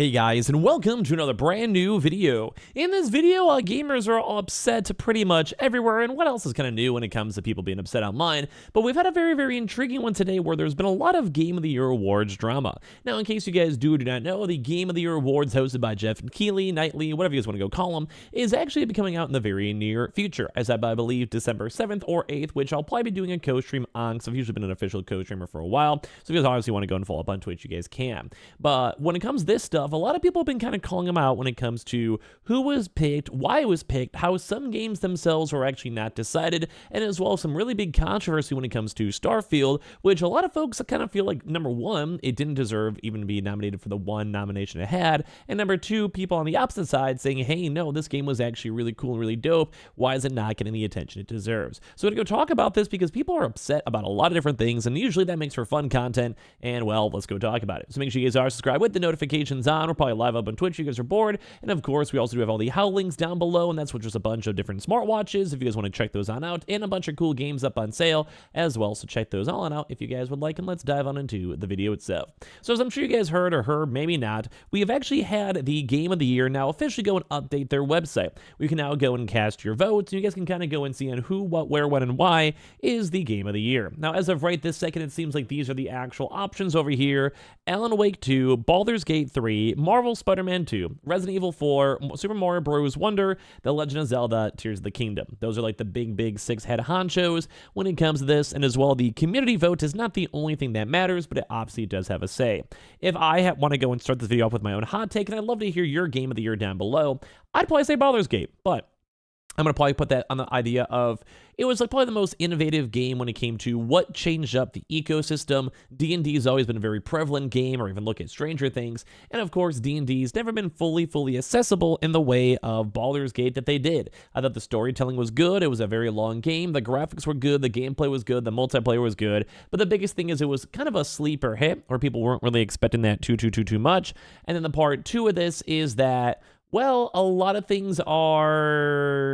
Hey guys, and welcome to another brand new video. In this video, gamers are all upset pretty much everywhere, and what else is kind of new when it comes to people being upset online, but we've had a very intriguing one today where there's been a lot of Game of the Year awards drama. Now, in case you guys do or do not know, the Game of the Year awards hosted by Jeff and Keighley, Nightly, whatever you guys want to go call them, is actually be coming out in the very near future, as I believe December 7th or 8th, which I'll probably be doing a co-stream on, because I've usually been an official co-streamer for a while, so if you guys obviously want to go and follow up on Twitch, you guys can. But when it comes to this stuff, a lot of people have been kind of calling them out when it comes to who was picked, why it was picked, how some games themselves were actually not decided, and as well as some really big controversy when it comes to Starfield, which a lot of folks kind of feel like, number one, it didn't deserve even to be nominated for the one nomination it had, and number two, people on the opposite side saying, hey, no, this game was actually really cool and really dope, why is it not getting the attention it deserves? So we're going to go talk about this because people are upset about a lot of different things, and usually that makes for fun content, and well, let's go talk about it. So make sure you guys are subscribed with the notifications on. We're probably live up on Twitch if you guys are bored, and of course we also do have all the How links down below, and that's with just a bunch of different smartwatches if you guys want to check those on out, and a bunch of cool games up on sale as well, so check those all on out if you guys would like, and let's dive on into the video itself. So as I'm sure you guys heard or heard, maybe not, we have actually had the Game of the Year now officially go and update their website. We can now go and cast your votes, and you guys can kind of go and see on who, what, where, when, and why is the Game of the Year. Now as of right this second, it seems like these are the actual options over here: Alan Wake 2, Baldur's Gate 3, Marvel Spider-Man 2, Resident Evil 4, Super Mario Bros. Wonder, The Legend of Zelda, Tears of the Kingdom. Those are like the big six head honchos when it comes to this, and as well, the community vote is not the only thing that matters, but it obviously does have a say. If I want to go and start this video off with my own hot take, and I'd love to hear your Game of the Year down below, I'd probably say Baldur's Gate, but I'm going to probably put that on the idea of it was like probably the most innovative game when it came to what changed up the ecosystem. D&D has always been a very prevalent game, or even look at Stranger Things. And of course, D&D's never been fully accessible in the way of Baldur's Gate that they did. I thought the storytelling was good. It was a very long game. The graphics were good. The gameplay was good. The multiplayer was good. But the biggest thing is it was kind of a sleeper hit, where people weren't really expecting that too much. And then the part two of this is that, well, a lot of things are,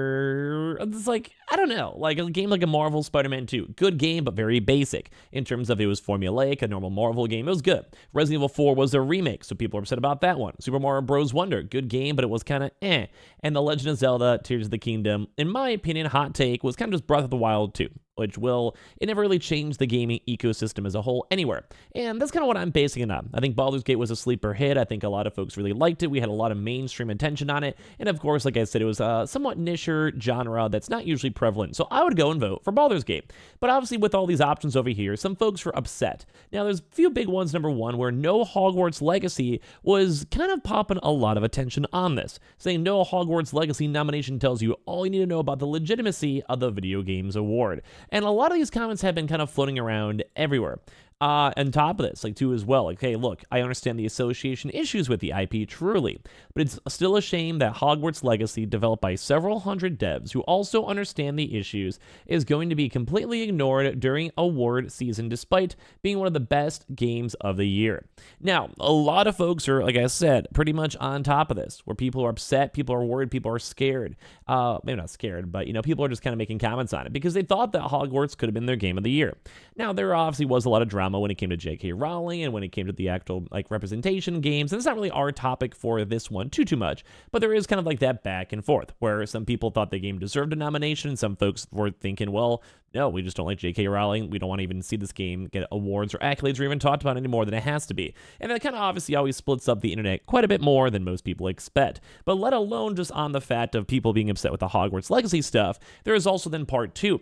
it's like, I don't know, like a game like a Marvel Spider-Man 2, good game, but very basic in terms of it was formulaic, a normal Marvel game, it was good. Resident Evil 4 was a remake, so people are upset about that one. Super Mario Bros. Wonder, good game, but it was kind of eh. And The Legend of Zelda, Tears of the Kingdom, in my opinion, hot take, was kind of just Breath of the Wild 2. Which it never really changed the gaming ecosystem as a whole anywhere. And that's kind of what I'm basing it on. I think Baldur's Gate was a sleeper hit. I think a lot of folks really liked it. We had a lot of mainstream attention on it. And of course, like I said, it was a somewhat niche genre that's not usually prevalent. So I would go and vote for Baldur's Gate. But obviously with all these options over here, some folks were upset. Now there's a few big ones. Number one, where No Hogwarts Legacy was kind of popping a lot of attention on this. Saying No Hogwarts Legacy nomination tells you all you need to know about the legitimacy of the video games award. And a lot of these comments have been kind of floating around everywhere. On top of this, like too as well, like, hey, look, I understand the association issues with the IP, truly, but it's still a shame that Hogwarts Legacy, developed by several hundred devs who also understand the issues, is going to be completely ignored during award season, despite being one of the best games of the year. Now, a lot of folks are, like I said, pretty much on top of this, where people are upset, people are worried, people are scared. Maybe not scared, but, you know, people are just kind of making comments on it because they thought that Hogwarts could have been their game of the year. Now, there obviously was a lot of drama when it came to J.K. Rowling and when it came to the actual like representation games, and it's not really our topic for this one too much, but there is kind of like that back and forth where some people thought the game deserved a nomination, and some folks were thinking, well, no, we just don't like J.K. Rowling, we don't want to even see this game get awards or accolades or even talked about any more than it has to be. And that kind of obviously always splits up the internet quite a bit more than most people expect. But let alone just on the fact of people being upset with the Hogwarts Legacy stuff, there is also then part two,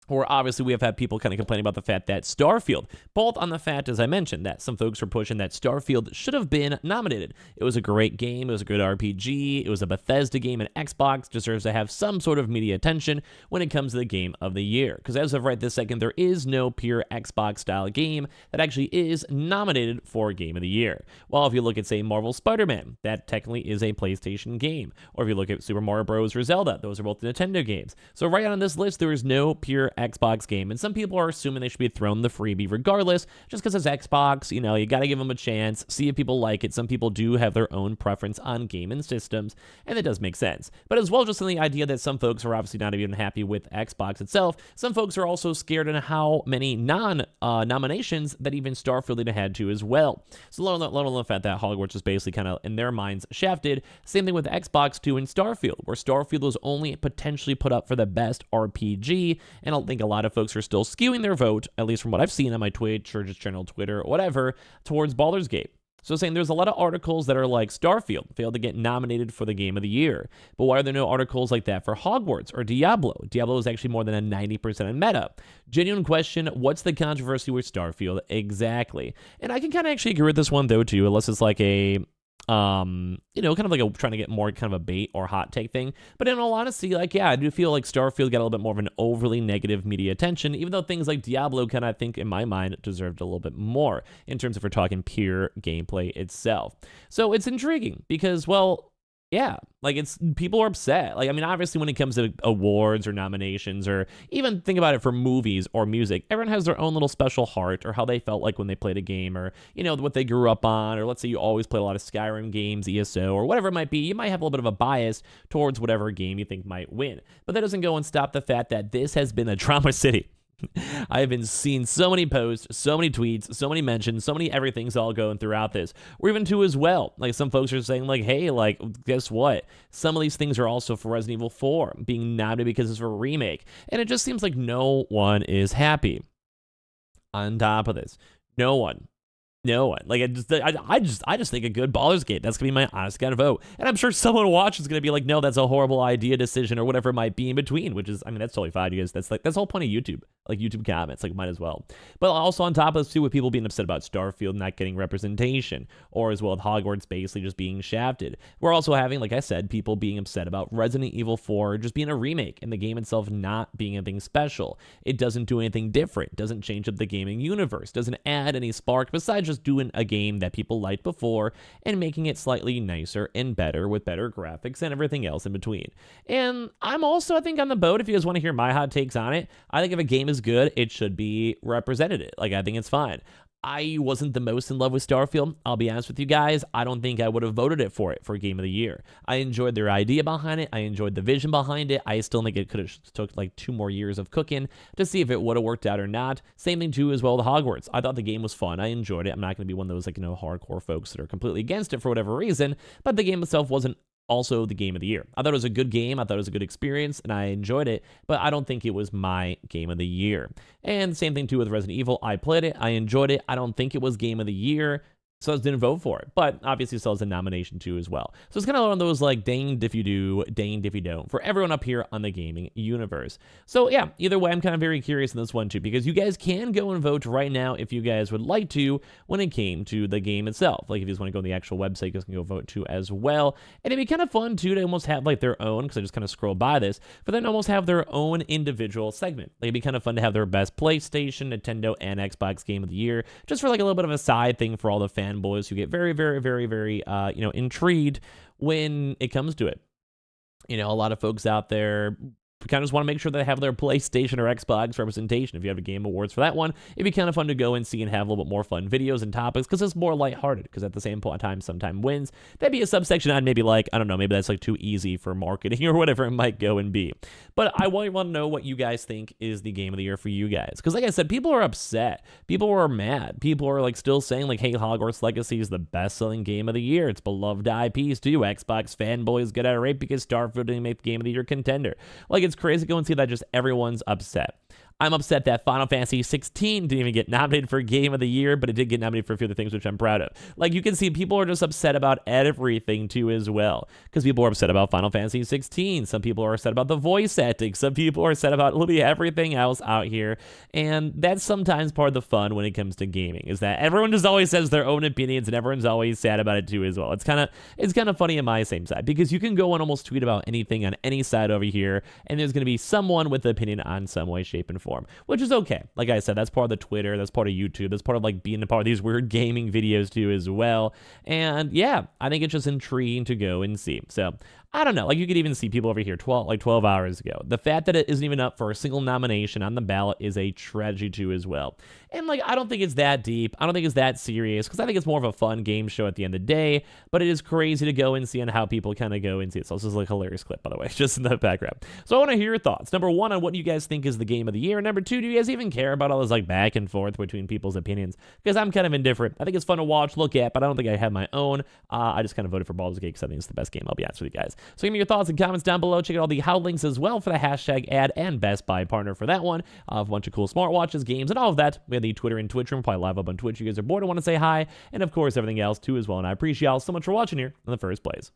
where obviously we have had people kind of complaining about the fact that Starfield, both on the fact, as I mentioned, that some folks were pushing that Starfield should have been nominated. It was a great game, it was a good RPG, it was a Bethesda game, and Xbox deserves to have some sort of media attention when it comes to the game of the year. Because as of right this second, there is no pure Xbox-style game that actually is nominated for Game of the Year. Well, if you look at, say, Marvel Spider-Man, that technically is a PlayStation game. Or if you look at Super Mario Bros. Or Zelda, those are both Nintendo games. So right on this list, there is no pure Xbox game, and some people are assuming they should be thrown the freebie regardless, just because it's Xbox. You got to give them a chance, see if people like it. Some people do have their own preference on gaming systems, and it does make sense. But as well, just in the idea that some folks are obviously not even happy with Xbox itself, some folks are also scared in how many nominations that even Starfield even had to as well. So let alone the fact that Hogwarts is basically kind of, in their minds, shafted. Same thing with Xbox 2 and Starfield, where Starfield was only potentially put up for the best RPG, and I think a lot of folks are still skewing their vote, at least from what I've seen on my Twitch or just general Twitter or whatever, towards Baldur's Gate. So saying there's a lot of articles that are like Starfield failed to get nominated for the game of the year. But why are there no articles like that for Hogwarts or Diablo? Diablo is actually more than a 90% in meta. Genuine question, what's the controversy with Starfield exactly? And I can kind of actually agree with this one though too, unless it's like a kind of like trying to get more kind of a bait or hot take thing. But in all honesty, like, yeah, I do feel like Starfield got a little bit more of an overly negative media attention, even though things like Diablo kind of, I think, in my mind, deserved a little bit more in terms of we're talking pure gameplay itself. So it's intriguing because, well, yeah, like people are upset. Like, I mean, obviously when it comes to awards or nominations or even think about it for movies or music, everyone has their own little special heart or how they felt like when they played a game or, what they grew up on, or let's say you always play a lot of Skyrim games, ESO, or whatever it might be. You might have a little bit of a bias towards whatever game you think might win. But that doesn't go and stop the fact that this has been a drama city. I have been seeing so many posts, so many tweets, so many mentions, so many everything's all going throughout this. Or even too as well, like some folks are saying like, hey, like, guess what? Some of these things are also for Resident Evil 4 being nominated because it's for a remake. And it just seems like no one is happy. On top of this, no one. Like, I just think a good Baldur's Gate. That's gonna be my honest kind of vote. And I'm sure someone watching is gonna be like, no, that's a horrible idea, decision, or whatever it might be in between. Which is, I mean, that's totally fine, you guys. That's the whole point of YouTube. Like YouTube comments, like might as well. But also on top of this too, with people being upset about Starfield not getting representation, or as well with Hogwarts basically just being shafted. We're also having, like I said, people being upset about Resident Evil 4 just being a remake and the game itself not being anything special. It doesn't do anything different. Doesn't change up the gaming universe. Doesn't add any spark besides just doing a game that people liked before and making it slightly nicer and better with better graphics and everything else in between. And I'm also, I think, on the boat. If you guys want to hear my hot takes on it, I think if a game is good, it should be represented. Like, I think it's fine. I wasn't the most in love with Starfield. I'll be honest with you guys. I don't think I would have voted it for Game of the Year. I enjoyed their idea behind it. I enjoyed the vision behind it. I still think it could have took like 2 more years of cooking to see if it would have worked out or not. Same thing too as well with Hogwarts. I thought the game was fun. I enjoyed it. I'm not going to be one of those hardcore folks that are completely against it for whatever reason, but the game itself wasn't also the game of the year. I thought it was a good game. I thought it was a good experience, and I enjoyed it, but I don't think it was my game of the year. And same thing too with Resident Evil. I played it. I enjoyed it. I don't think it was game of the year, so I just didn't vote for it. But obviously still has a nomination too as well. So it's kind of one of those like danged if you do, danged if you don't for everyone up here on the gaming universe. So yeah, either way, I'm kind of very curious in this one too, because you guys can go and vote right now if you guys would like to when it came to the game itself. Like if you just want to go on the actual website, you guys can go vote too as well. And it'd be kind of fun too to almost have like their own, because I just kind of scrolled by this, but then almost have their own individual segment. Like it'd be kind of fun to have their best PlayStation, Nintendo, and Xbox game of the year, just for like a little bit of a side thing for all the fanboys who get very, very, very, very, intrigued when it comes to it. A lot of folks out there kind of just want to make sure they have their PlayStation or Xbox representation. If you have a Game Awards for that one, it'd be kind of fun to go and see and have a little bit more fun videos and topics, because it's more lighthearted, because at the same point in time, sometime wins. That'd be a subsection I'd maybe like, I don't know, maybe that's like too easy for marketing or whatever it might go and be. But I want to know what you guys think is the game of the year for you guys. Because like I said, people are upset. People are mad. People are like still saying like, hey, Hogwarts Legacy is the best-selling game of the year. It's beloved IPs too. Xbox fanboys get irate because Starfield didn't make the game of the year contender. Like, it's crazy to go and see that just everyone's upset. I'm upset that Final Fantasy 16 didn't even get nominated for Game of the Year, but it did get nominated for a few other things, which I'm proud of. Like, you can see people are just upset about everything, too, as well. Because people are upset about Final Fantasy 16. Some people are upset about the voice acting. Some people are upset about literally everything else out here. And that's sometimes part of the fun when it comes to gaming, is that everyone just always says their own opinions, and everyone's always sad about it, too, as well. It's kind of funny on my same side, because you can go and almost tweet about anything on any side over here, and there's going to be someone with an opinion on some way, shape, and form, which is okay. Like I said, that's part of the Twitter, that's part of YouTube, that's part of like being a part of these weird gaming videos too as well. And yeah, I think it's just intriguing to go and see. So I don't know. Like, you could even see people over here 12 hours ago. The fact that it isn't even up for a single nomination on the ballot is a tragedy too as well. And like, I don't think it's that deep. I don't think it's that serious because I think it's more of a fun game show at the end of the day. But it is crazy to go and see on how people kind of go and see it. So this is like a hilarious clip, by the way, just in the background. So I want to hear your thoughts. Number one, on what you guys think is the game of the year. Number two, do you guys even care about all this like back and forth between people's opinions? Because I'm kind of indifferent. I think it's fun to watch, look at, but I don't think I have my own. I just kind of voted for Baldur's Gate because I think it's the best game. I'll be honest with you guys. So give me your thoughts and comments down below. Check out all the how links as well for the hashtag ad and Best Buy partner for that one. A bunch of cool smartwatches, games, and all of that. We have the Twitter and Twitch room, probably live up on Twitch. You guys are bored and want to say hi, and of course everything else too as well. And I appreciate y'all so much for watching here in the first place.